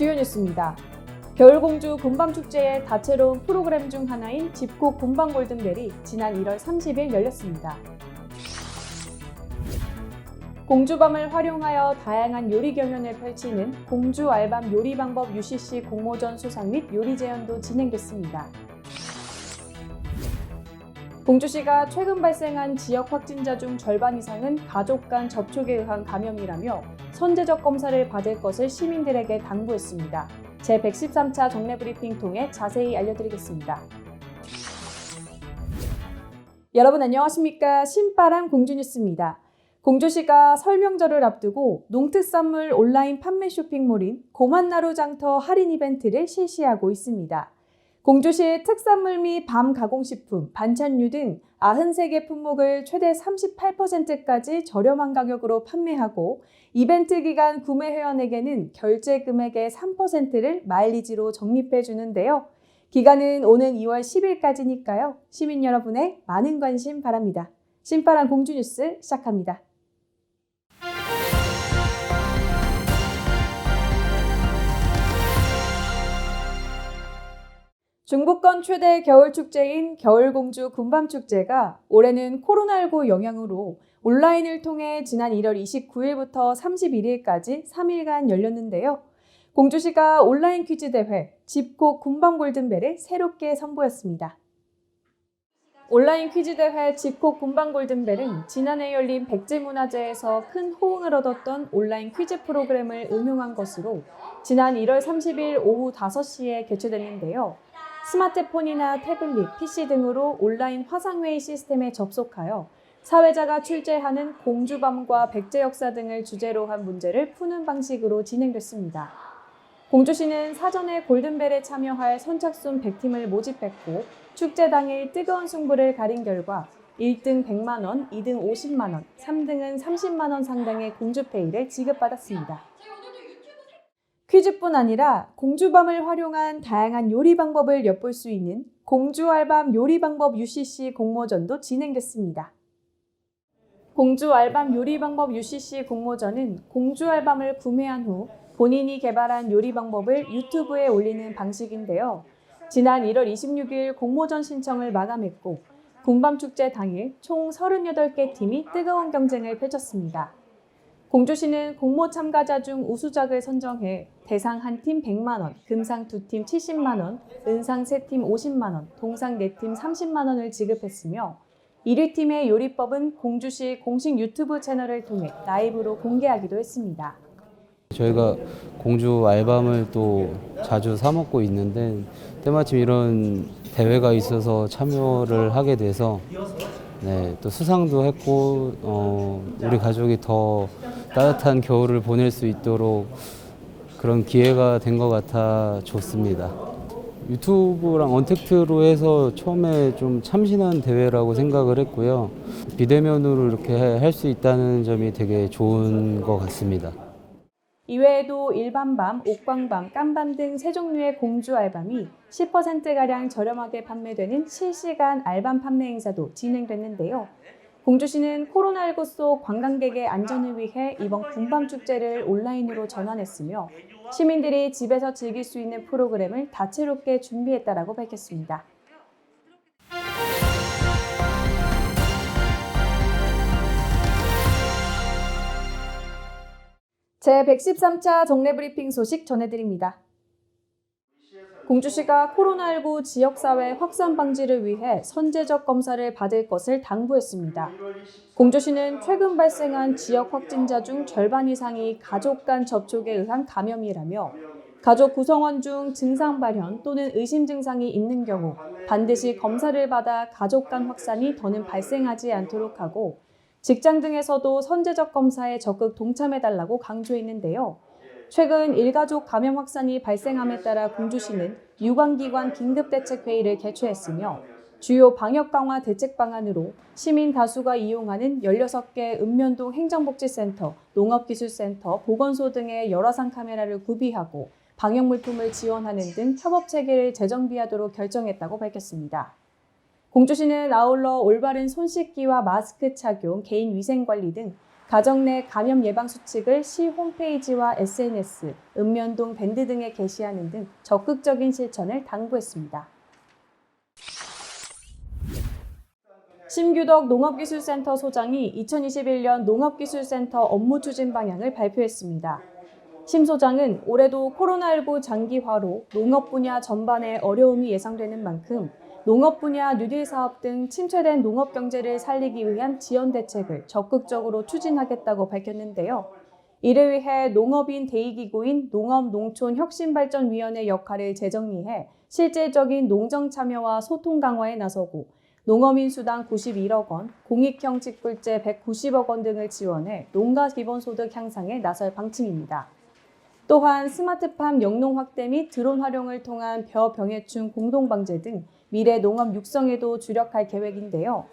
주요 뉴스입니다. 겨울공주 곰밤축제의 다채로운 프로그램 중 하나인 집콕 곰밤 골든벨이 지난 1월 30일 열렸습니다. 공주밤을 활용하여 다양한 요리 경연을 펼치는 공주 알밤 요리 방법 UCC 공모전 수상 및 요리 재연도 진행됐습니다. 공주시가 최근 발생한 지역 확진자 중 절반 이상은 가족 간 접촉에 의한 감염이라며 선제적 검사를 받을 것을 시민들에게 당부했습니다. 제113차 정례 브리핑 통해 자세히 알려드리겠습니다. 여러분 안녕하십니까? 신바람 공주뉴스입니다. 공주시가 설 명절을 앞두고 농특산물 온라인 판매 쇼핑몰인 고만나루장터 할인 이벤트를 실시하고 있습니다. 공주시 특산물 및 밤 가공식품, 반찬류 등 93개 품목을 최대 38%까지 저렴한 가격으로 판매하고 이벤트 기간 구매 회원에게는 결제 금액의 3%를 마일리지로 적립해 주는데요. 기간은 오는 2월 10일까지니까요. 시민 여러분의 많은 관심 바랍니다. 신바람 공주뉴스 시작합니다. 중부권 최대 겨울축제인 겨울공주 곰밤축제가 올해는 코로나19 영향으로 온라인을 통해 지난 1월 29일부터 31일까지 3일간 열렸는데요. 공주시가 온라인 퀴즈 대회 집콕 곰밤 골든벨을 새롭게 선보였습니다. 온라인 퀴즈 대회 집콕 곰밤 골든벨은 지난해 열린 백제문화제에서 큰 호응을 얻었던 온라인 퀴즈 프로그램을 응용한 것으로 지난 1월 30일 오후 5시에 개최됐는데요. 스마트폰이나 태블릿, PC 등으로 온라인 화상회의 시스템에 접속하여 사회자가 출제하는 공주밤과 백제 역사 등을 주제로 한 문제를 푸는 방식으로 진행됐습니다. 공주시는 사전에 골든벨에 참여할 선착순 100팀을 모집했고 축제 당일 뜨거운 승부를 가린 결과 1등 100만 원, 2등 50만 원, 3등은 30만 원 상당의 공주페이를 지급받았습니다. 퀴즈뿐 아니라 공주밤을 활용한 다양한 요리 방법을 엿볼 수 있는 공주 알밤 요리 방법 UCC 공모전도 진행됐습니다. 공주 알밤 요리 방법 UCC 공모전은 공주 알밤을 구매한 후 본인이 개발한 요리 방법을 유튜브에 올리는 방식인데요. 지난 1월 26일 공모전 신청을 마감했고 곰밤축제 당일 총 38개 팀이 뜨거운 경쟁을 펼쳤습니다. 공주시는 공모 참가자 중 우수작을 선정해 대상 한 팀 100만 원, 금상 2팀 70만 원, 은상 3팀 50만 원, 동상 4팀 30만 원을 지급했으며 1위 팀의 요리법은 공주시 공식 유튜브 채널을 통해 라이브로 공개하기도 했습니다. 저희가 공주 알밤을 또 자주 사 먹고 있는데 때마침 이런 대회가 있어서 참여를 하게 돼서 또 수상도 했고 우리 가족이 더 따뜻한 겨울을 보낼 수 있도록 그런 기회가 된 것 같아 좋습니다. 유튜브랑 언택트로 해서 처음에 좀 참신한 대회라고 생각을 했고요. 비대면으로 이렇게 할 수 있다는 점이 되게 좋은 것 같습니다. 이외에도 일반밤, 옥광밤, 깜밤 등 세 종류의 공주 알밤이 10%가량 저렴하게 판매되는 실시간 알밤 판매 행사도 진행됐는데요. 공주시는 코로나19 속 관광객의 안전을 위해 이번 곰밤축제를 온라인으로 전환했으며 시민들이 집에서 즐길 수 있는 프로그램을 다채롭게 준비했다라고 밝혔습니다. 제113차 정례 브리핑 소식 전해드립니다. 공주시가 코로나19 지역사회 확산 방지를 위해 선제적 검사를 받을 것을 당부했습니다. 공주시는 최근 발생한 지역 확진자 중 절반 이상이 가족 간 접촉에 의한 감염이라며 가족 구성원 중 증상 발현 또는 의심 증상이 있는 경우 반드시 검사를 받아 가족 간 확산이 더는 발생하지 않도록 하고 직장 등에서도 선제적 검사에 적극 동참해달라고 강조했는데요. 최근 일가족 감염 확산이 발생함에 따라 공주시는 유관기관 긴급대책회의를 개최했으며 주요 방역 강화 대책 방안으로 시민 다수가 이용하는 16개 읍면동 행정복지센터, 농업기술센터, 보건소 등의 열화상 카메라를 구비하고 방역물품을 지원하는 등 협업체계를 재정비하도록 결정했다고 밝혔습니다. 공주시는 아울러 올바른 손 씻기와 마스크 착용, 개인 위생관리 등 가정 내 감염 예방 수칙을 시 홈페이지와 SNS, 읍면동 밴드 등에 게시하는 등 적극적인 실천을 당부했습니다. 심규덕 농업기술센터 소장이 2021년 농업기술센터 업무 추진 방향을 발표했습니다. 심 소장은 올해도 코로나19 장기화로 농업 분야 전반에 어려움이 예상되는 만큼 농업 분야 뉴딜 사업 등 침체된 농업 경제를 살리기 위한 지원 대책을 적극적으로 추진하겠다고 밝혔는데요. 이를 위해 농업인 대의기구인 농업농촌혁신발전위원회 역할을 재정리해 실질적인 농정 참여와 소통 강화에 나서고 농어민 수당 91억 원, 공익형 직불제 190억 원 등을 지원해 농가 기본소득 향상에 나설 방침입니다. 또한 스마트팜 영농 확대 및 드론 활용을 통한 벼 병해충 공동방제 등 미래 농업 육성에도 주력할 계획인데요.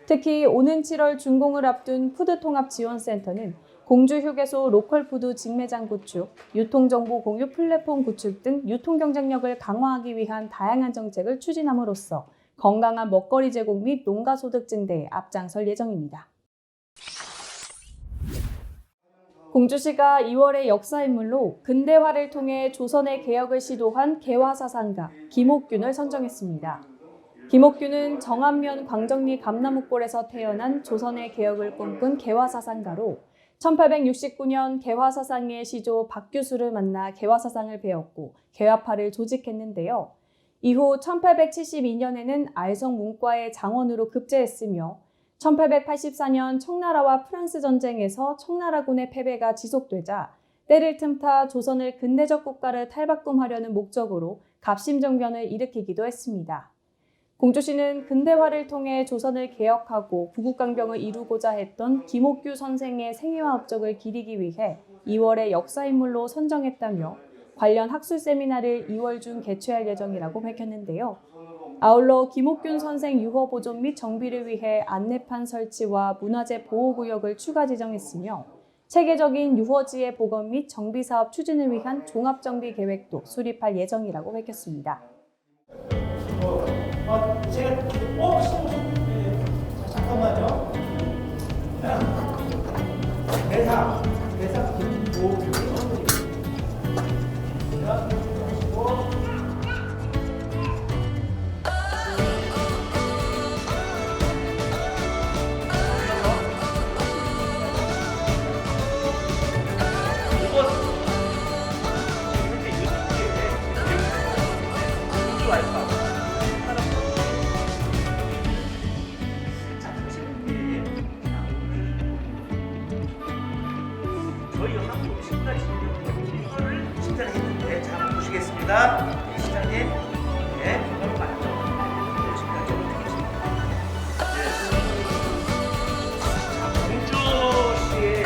특히 오는 7월 준공을 앞둔 푸드통합지원센터는 공주휴게소 로컬푸드 직매장 구축, 유통정보 공유 플랫폼 구축 등 유통경쟁력을 강화하기 위한 다양한 정책을 추진함으로써 건강한 먹거리 제공 및 농가소득 증대에 앞장설 예정입니다. 공주시가 2월의 역사인물로 근대화를 통해 조선의 개혁을 시도한 개화사상가 김옥균을 선정했습니다. 김옥균은 정안면 광정리 감나무골에서 태어난 조선의 개혁을 꿈꾼 개화사상가로 1869년 개화사상의 시조 박규수를 만나 개화사상을 배웠고 개화파를 조직했는데요. 이후 1872년에는 알성 문과의 장원으로 급제했으며 1884년 청나라와 프랑스 전쟁에서 청나라군의 패배가 지속되자 때를 틈타 조선을 근대적 국가를 탈바꿈하려는 목적으로 갑심정변을 일으키기도 했습니다. 공주시는 근대화를 통해 조선을 개혁하고 구국강병을 이루고자 했던 김옥규 선생의 생애와 업적을 기리기 위해 2월의 역사인물로 선정했다며 관련 학술 세미나를 2월 중 개최할 예정이라고 밝혔는데요. 아울러 김옥균 선생 유허 보존 및 정비를 위해 안내판 설치와 문화재 보호구역을 추가 지정했으며 체계적인 유허지의 복원 및 정비 사업 추진을 위한 종합정비 계획도 수립할 예정이라고 밝혔습니다. 잠깐만요. 대상 저희 영남공식까지 이거를 심사를 했는데 잘 한번 보시겠습니다. 네, 시장님, 네, 그걸 맞죠? 네, 지금까지 어떻게 했습니까? 네. 자, 공주시의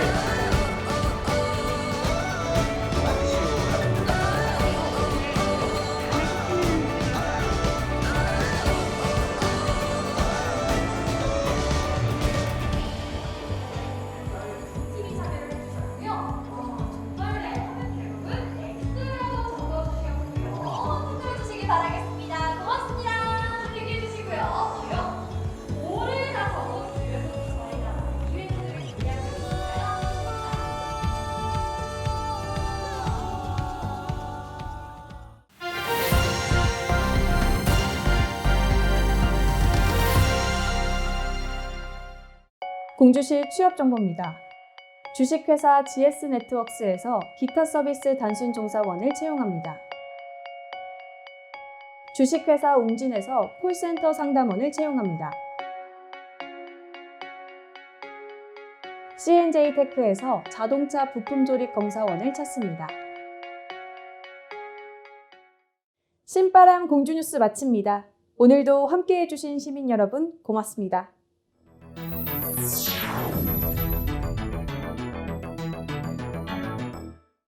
바라겠습니다. 고맙습니다. 얘기해 주시고요. 오늘 다 적어주시면 저희가 이벤트를 준비하고 있어요. 공주시 취업 정보입니다. 주식회사 GS네트웍스에서 기타 서비스 단순 종사원을 채용합니다. 주식회사 웅진에서 콜센터 상담원을 채용합니다. CNJ테크에서 자동차 부품 조립 검사원을 찾습니다. 신바람 공주뉴스 마칩니다. 오늘도 함께해 주신 시민 여러분 고맙습니다.